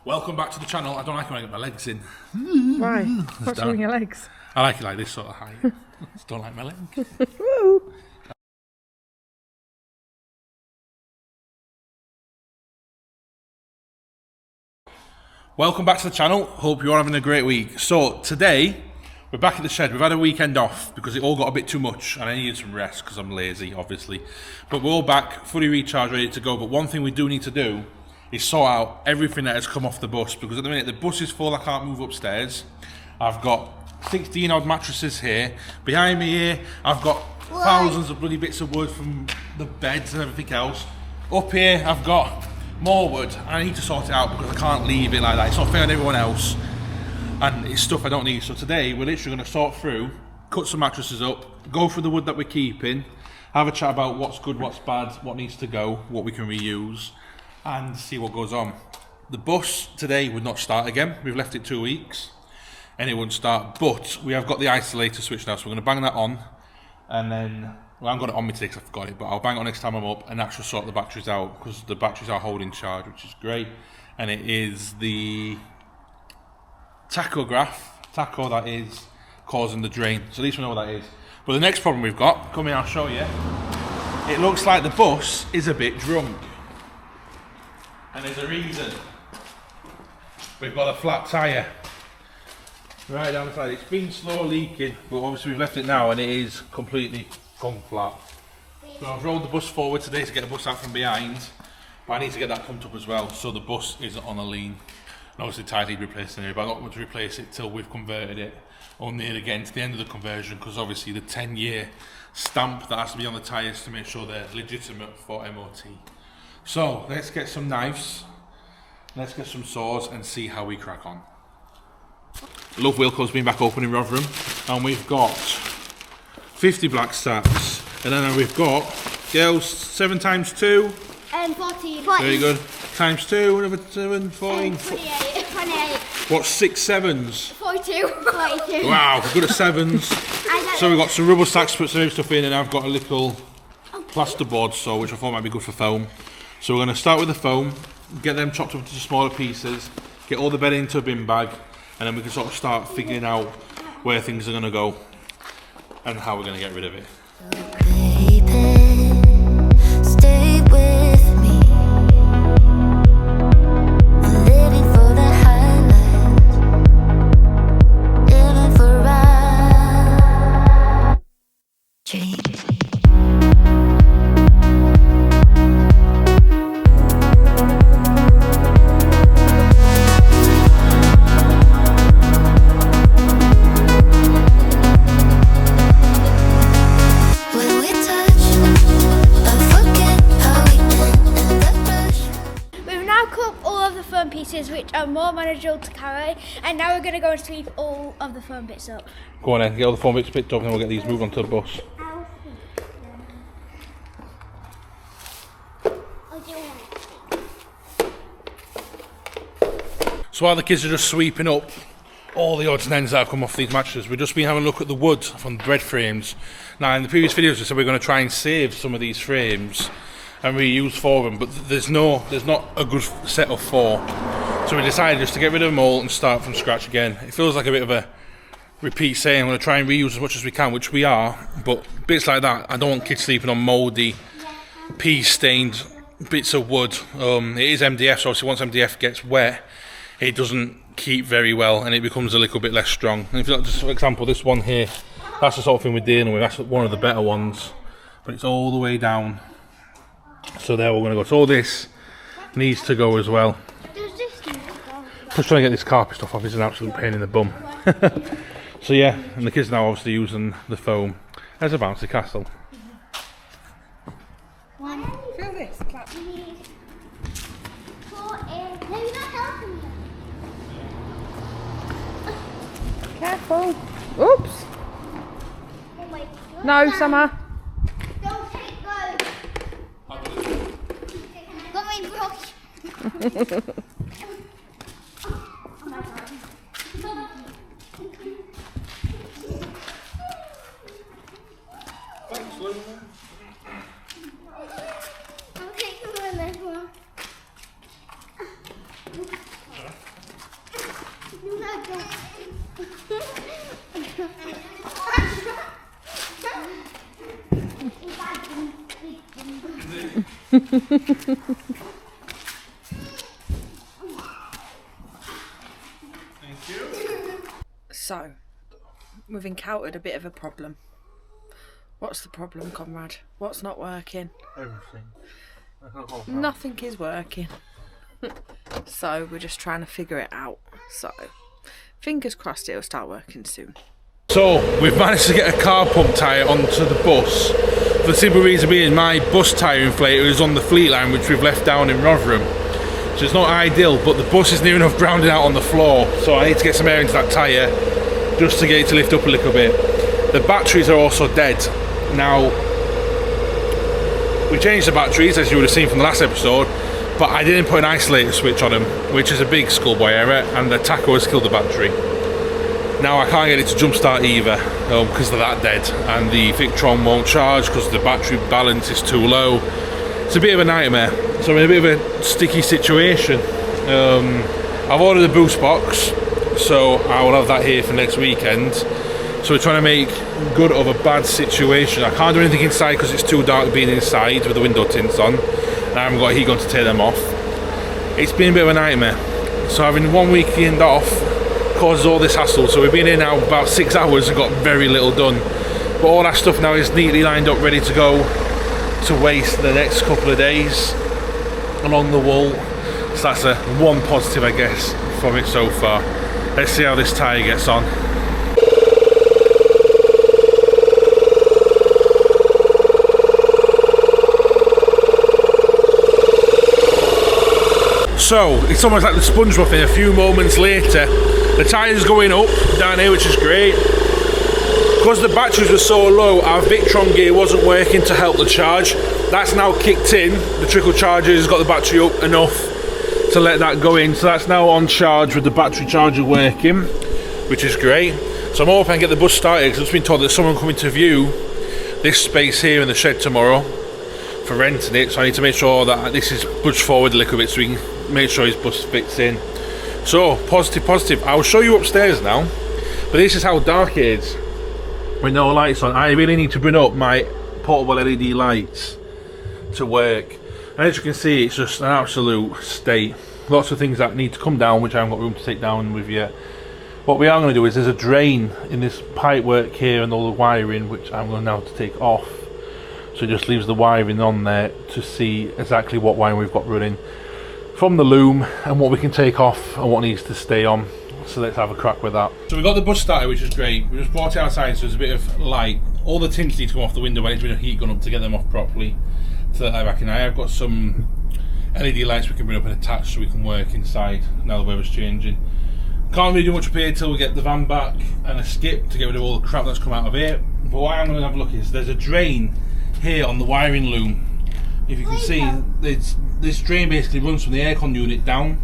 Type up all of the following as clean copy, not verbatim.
Welcome back to the channel. I don't like when I get my legs in. Why? What's wrong with your legs? I like it like this sort of height. I just don't like my legs. Welcome back to the channel. Hope you're all having a great week. So today, we're back at the shed. We've had a weekend off because it all got a bit too much and I needed some rest because I'm lazy, obviously. But we're all back, fully recharged, ready to go. But one thing we do need to do is sort out everything that has come off the bus, because at the minute the bus is full. I can't move upstairs. I've got 16 odd mattresses here. Behind me here, I've got thousands of bloody bits of wood from the beds and everything else. Up here, I've got more wood. I need to sort it out because I can't leave it like that. It's not fair on everyone else, and it's stuff I don't need. So today we're literally going to sort through, cut some mattresses up, go through the wood that we're keeping, have a chat about what's good, what's bad, what needs to go, what we can reuse, and see what goes on. The bus today would not start again. We've left it 2 weeks and it wouldn't start, but we have got the isolator switch now, so we're going to bang that on, and then, well, I haven't got it on me today because I forgot it, but I'll bang it on next time I'm up, and that should sort the batteries out, because the batteries are holding charge, which is great. And it is the tacho that is causing the drain, so at least we know what that is. But the next problem we've got, come here, I'll show you. It looks like the bus is a bit drunk, and there's a reason. We've got a flat tyre right down the side. It's been slow leaking, but obviously we've left it now and it is completely gone flat. So I've rolled the bus forward today to get the bus out from behind, but I need to get that pumped up as well, so the bus isn't on a lean. And obviously tyre need replaced anyway, but I don't want to replace it till we've converted it, or near again to the end of the conversion, because obviously the 10-year stamp that has to be on the tyres to make sure they're legitimate for MOT. So let's get some knives, let's get some saws and see how we crack on. Love Wilco's been back open in Rotherham, and we've got 50 black sacks, and then we've got, girls, 7 times 2? 14. Very good. Times 2, another 7, 14. 28. What's 6 sevens? 42. Wow, we're good at sevens. So we've got some rubber sacks to put some stuff in, and I've got a little plasterboard saw, which I thought might be good for foam. So we're going to start with the foam, get them chopped up into smaller pieces, get all the bedding into a bin bag, and then we can sort of start figuring out where things are going to go and how we're going to get rid of it. Pieces which are more manageable to carry, and now we're going to go and sweep all of the foam bits up. Go on then, get all the foam bits picked up and then we'll get these moved onto the bus. So while the kids are just sweeping up all the odds and ends that have come off these mattresses, we've just been having a look at the wood from the bed frames. Now in the previous videos we said we're going to try and save some of these frames and reuse for them, but there's not a good set of 4. So we decided just to get rid of them all and start from scratch again. It feels like a bit of a repeat saying. I'm going to try and reuse as much as we can, which we are, but bits like that, I don't want kids sleeping on mouldy, pea-stained bits of wood. It is MDF, so obviously once MDF gets wet, it doesn't keep very well and it becomes a little bit less strong. And if you look, just for example, this one here, that's the sort of thing we're dealing with. That's one of the better ones, but it's all the way down. So there we're going to go. So all this needs to go as well. Just trying to get this carpet stuff off is an absolute pain in the bum. So yeah, and the kids now obviously using the foam as a bouncy castle. Feel this? Clap. Careful. Oops. No, Summer. Don't take those. Got my brush. So, we've encountered a bit of a problem. What's the problem, comrade? What's not working? Everything. Nothing is working. So, we're just trying to figure it out. So, fingers crossed it'll start working soon. So, we've managed to get a car pump tyre onto the bus. For the simple reason being, my bus tyre inflator is on the fleet line, which we've left down in Rotherham. So it's not ideal, but the bus is near enough grounded out on the floor, so I need to get some air into that tyre just to get it to lift up a little bit. The batteries are also dead. Now, we changed the batteries, as you would have seen from the last episode, but I didn't put an isolator switch on them, which is a big schoolboy error, and the taco has killed the battery. Now I can't get it to jump start either, because they're that dead, and the Victron won't charge because the battery balance is too low. It's a bit of a nightmare, so I'm in a bit of a sticky situation. I've ordered a boost box, so I will have that here for next weekend. So we're trying to make good of a bad situation. I can't do anything inside because it's too dark being inside with the window tints on, and I haven't got a heat gun to take them off. It's been a bit of a nightmare. So having 1 weekend off causes all this hassle. So we've been here now about 6 hours and got very little done. But all that stuff now is neatly lined up, ready to go to waste the next couple of days along the wall. So that's a one positive, I guess, from it so far. Let's see how this tyre gets on. So it's almost like the SpongeBob thing. A few moments later, the tyre's going up down here, which is great. Because the batteries were so low, our Victron gear wasn't working to help the charge. That's now kicked in. The trickle charger has got the battery up enough to let that go in. So that's now on charge with the battery charger working, which is great. So I'm hoping I can get the bus started, because I've just been told there's someone coming to view this space here in the shed tomorrow for renting it. So I need to make sure that this is pushed forward a little bit so we can make sure his bus fits in. So positive. I'll show you upstairs now, but this is how dark it is with no lights on. I really need to bring up my portable LED lights to work, and as you can see, it's just an absolute state. Lots of things that need to come down, which I haven't got room to take down with yet. What we are going to do is there's a drain in this pipe work here and all the wiring, which I'm going to now to take off, so it just leaves the wiring on there to see exactly what wiring we've got running from the loom and what we can take off and what needs to stay on. So let's have a crack with that. So we got the bus started, which is great. We just brought it outside so there's a bit of light. All the tints need to come off the window. I need to bring a heat gun up to get them off properly. So that back in. I've got some LED lights we can bring up and attach so we can work inside now the weather's changing. Can't really do much up here till we get the van back and a skip to get rid of all the crap that's come out of here. But what I'm going to have a look is there's a drain here on the wiring loom. If you can see, this drain basically runs from the aircon unit down.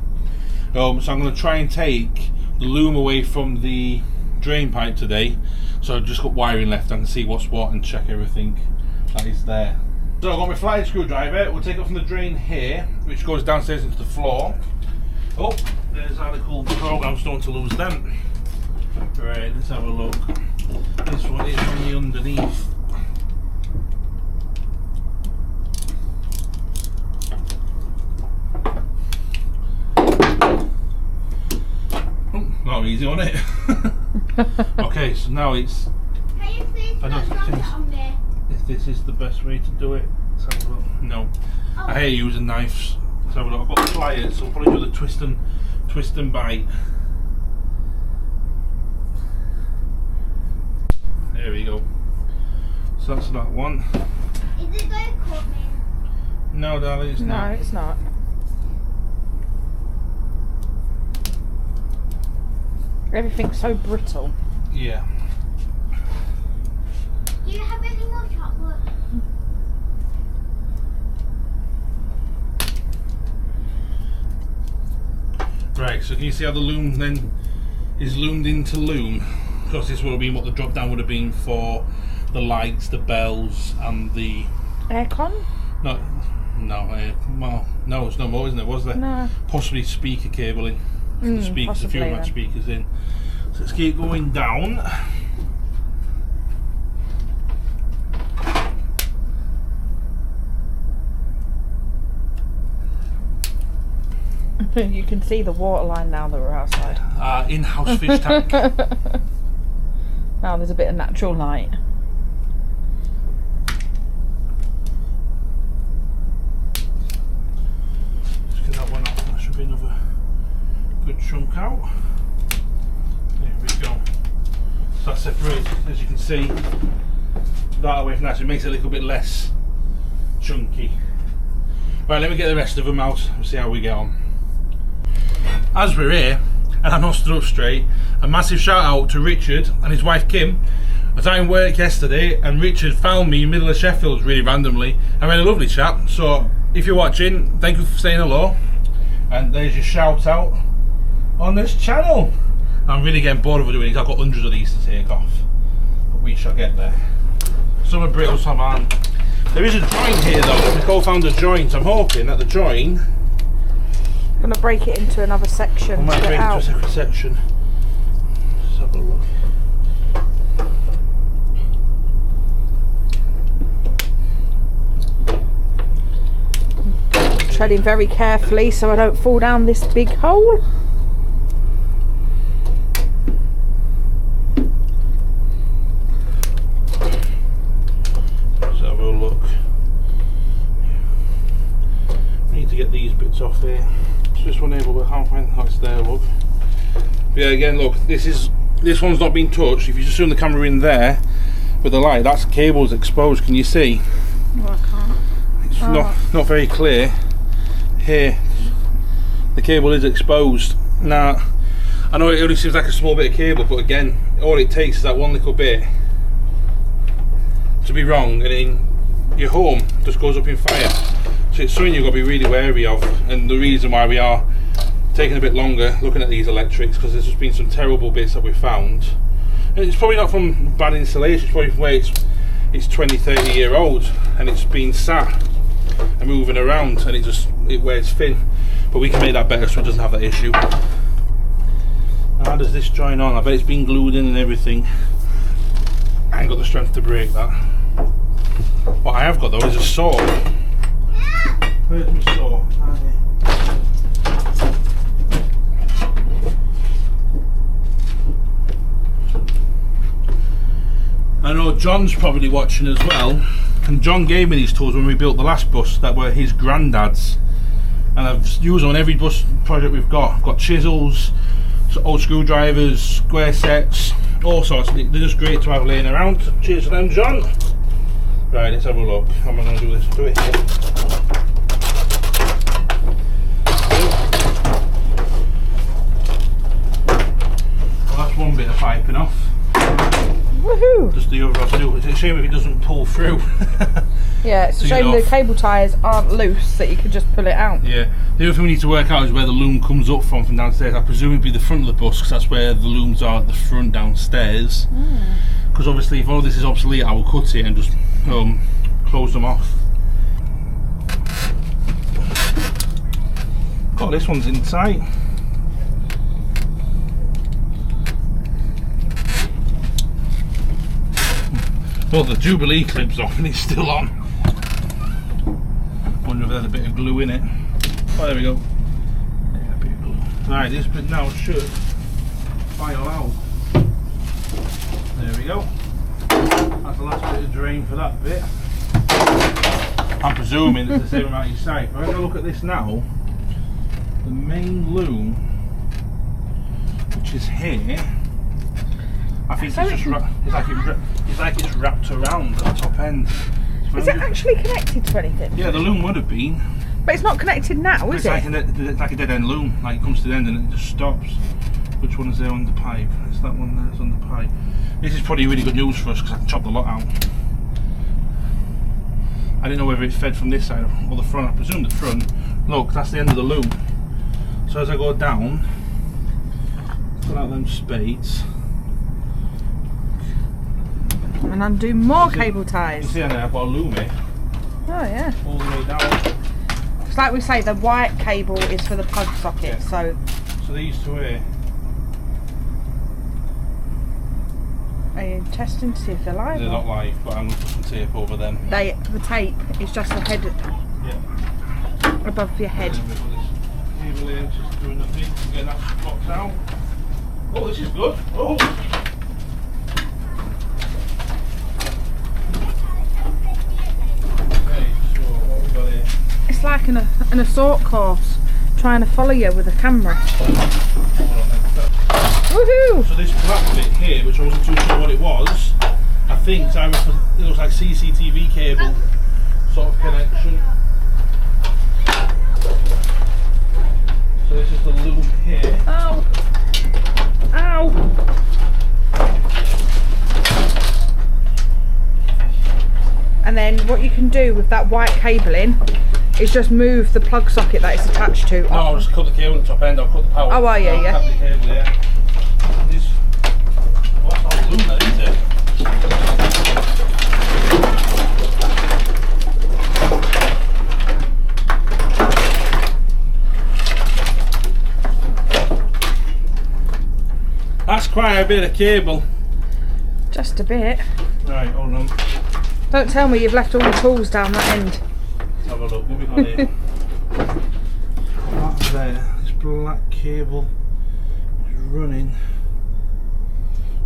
So I'm going to try and take the loom away from the drain pipe today. So I've just got wiring left. I can see what's what and check everything that is there. So I've got my flathead screwdriver. We'll take it from the drain here, which goes downstairs into the floor. Oh, there's our little program, don't want to lose them. Right, let's have a look. This one is on the underneath. Not easy on it. Okay, so now it's. Can you please I don't put think it on there? if this is the best way to do it. Let's have a look. No, I hate using knives. Let's have a look. I've got the pliers, so we'll probably do the twist and bite. There we go. So that's that one. Is it going to cut me? No, darling, it's not. No, it's not. Everything's so brittle. Yeah. Do you have any more chocolate? Right, so can you see how the loom then is loomed into loom? Because this would have been what the drop down would have been for the lights, the bells, and the Aircon? well, no, it's no more, isn't it? Was there? No. Possibly speaker cabling. The speakers, a few of them had speakers in. So let's keep going down. You can see the water line now that we're outside. In-house fish tank. Now there's a bit of natural light. Let's get that one out. That should be another good chunk out. There we go. So that separates, as you can see, that away from that, so it makes it a little bit less chunky. Right, let me get the rest of them out and see how we get on. As we're here, and I'm not stood up straight, a massive shout out to Richard and his wife Kim. I was out in work yesterday and Richard found me in the middle of Sheffield really randomly and we had a lovely chat. So if you're watching, thank you for saying hello, and there's your shout out on this channel. I'm really getting bored of doing these. I've got hundreds of these to take off, but we shall get there. Some are brittle, some aren't. There is a joint here though. Nicole found a joint. I'm hoping that the joint, I'm going to break it into another section. I might break it into a separate section. Let's have a look. Treading very carefully so I don't fall down this big hole. Let's have a look. We need to get these bits off here. This one able, but I can't find how it's there. Look. Yeah, again, look. This one's not been touched. If you just zoom the camera in there with the light, that's cable's exposed. Can you see? No, I can't. It's not very clear. Here, the cable is exposed. Now, I know it only seems like a small bit of cable, but again, all it takes is that one little bit to be wrong, and then your home just goes up in fire. So it's something you've got to be really wary of, and the reason why we are taking a bit longer looking at these electrics, because there's just been some terrible bits that we've found. And it's probably not from bad installation, it's probably from where it's 20-30 year old and it's been sat and moving around and it wears thin. But we can make that better so it doesn't have that issue. How does this join on? I bet it's been glued in and everything. I ain't got the strength to break that. What I have got though is a saw. Where's my saw? I know John's probably watching as well, and John gave me these tools when we built the last bus that were his granddad's, and I've used them on every bus project we've got. I've got chisels, old screwdrivers, square sets, all sorts. They're just great to have laying around. Cheers to them, John. Right, let's have a look. How am I going to do this? Do it here. Well, that's one bit of piping off. Woohoo! Just the other off to do. It's a shame if it doesn't pull through. Yeah, it's a shame the cable ties aren't loose, that you could just pull it out. Yeah. The other thing we need to work out is where the loom comes up from downstairs. I presume it'd be the front of the bus, because that's where the looms are at the front downstairs. Because obviously if all this is obsolete, I will cut it and just close them off. God, this one's in tight. Well, the Jubilee clip's off and it's still on. Wonder if there's a bit of glue in it. Oh, there we go. Yeah, a bit of glue. Right, this bit now should file out. There we go. That's the last bit of drain for that bit. I'm presuming it's the same amount each side. If I have a look at this now, the main loom, which is here, I think it's just it's like it's wrapped around at the top end. Is it actually connected to anything? Yeah, the loom would have been. But it's not connected now, is it? It's like a dead end loom. Like it comes to the end and it just stops. Which one is there on the pipe? It's that one there that's on the pipe. This is probably really good news for us because I can chop the lot out. I didn't know whether it fed from this side or the front. I presume the front. Look, that's the end of the loom. So as I go down, pull out them spades. And undo more cable ties. You see there, I've got a loom here. Oh yeah. All the way down. It's like we say, the white cable is for the plug socket, so So these two here. Are you testing to see if they're live? They're not live, but I'm going to put some tape over them. The tape is just the head above your head. Cable here, just doing nothing. Getting that box out. Oh, this is good. Oh. Okay, so what have we got here? It's like an assault course, trying to follow you with a camera. Woohoo! So this black bit here, which I wasn't too sure what it was, I think it looks like CCTV cable sort of connection. So this is the loop here. Ow! Ow! And then what you can do with that white cabling is just move the plug socket that it's attached to. No, I'll just cut the cable at the top end, I'll cut the power. Oh, are you? Yeah. Cut the cable, yeah. Well, that's all loom then, isn't it? That's quite a bit of cable. Just a bit. Right, hold on. Don't tell me you've left all the tools down that end. Let's have a look, what we got here? That's there, this black cable is running.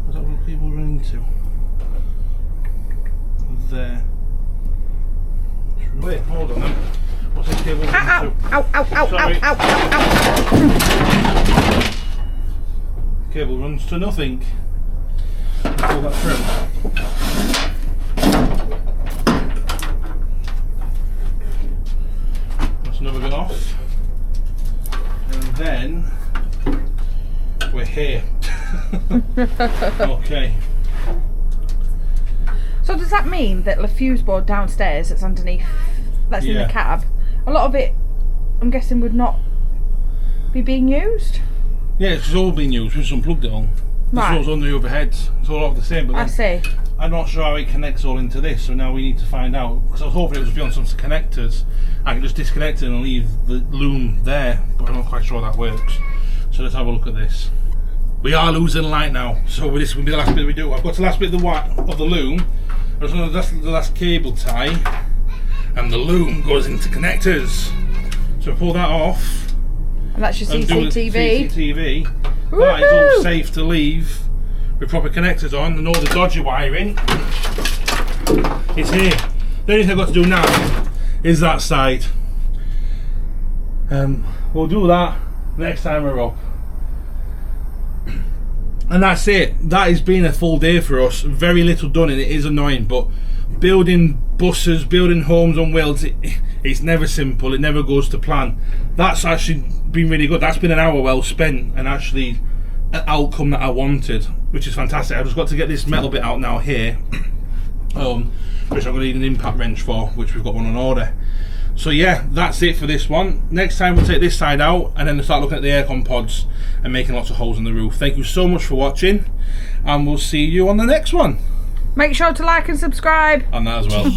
What's that little cable running to? There. Wait, hold on then. What's this cable running Ow, to? ow, ow, ow, Sorry. ow, ow, ow, ow. Cable runs to nothing. Pull that through. That's another bit off. And then we're here. Okay. So does that mean that the fuse board downstairs that's underneath, that's in the cab, a lot of it, I'm guessing, would not be being used? Yeah, it's all been used, we just unplugged it all. Right. This was on the overheads, it's all the same, but I see. I'm not sure how it connects all into this, so now we need to find out. Because I was hoping it was beyond some connectors. I can just disconnect it and leave the loom there, but I'm not quite sure that works. So let's have a look at this. We are losing light now, so this will be the last bit we do. I've got the last bit of the loom. That's the last cable tie, and the loom goes into connectors. So pull that off. And that's your And do the CCTV. CCTV. That is all safe to leave with proper connectors on and all the dodgy wiring. It's here. The only thing I've got to do now is that side. We'll do that next time we're up. And that's it. That has been a full day for us. Very little done, and it is annoying, but building buses, building homes on wheels, it's never simple. It never goes to plan. That's actually been really good. That's been an hour well spent, and actually an outcome that I wanted, which is fantastic. I've just got to get this metal bit out now here, which I'm going to need an impact wrench for, which we've got one on order. So yeah, that's it for this one. Next time we'll take this side out and then we'll start looking at the aircon pods and making lots of holes in the roof. Thank you so much for watching, and we'll see you on the next one. Make sure to like and subscribe. And that as well.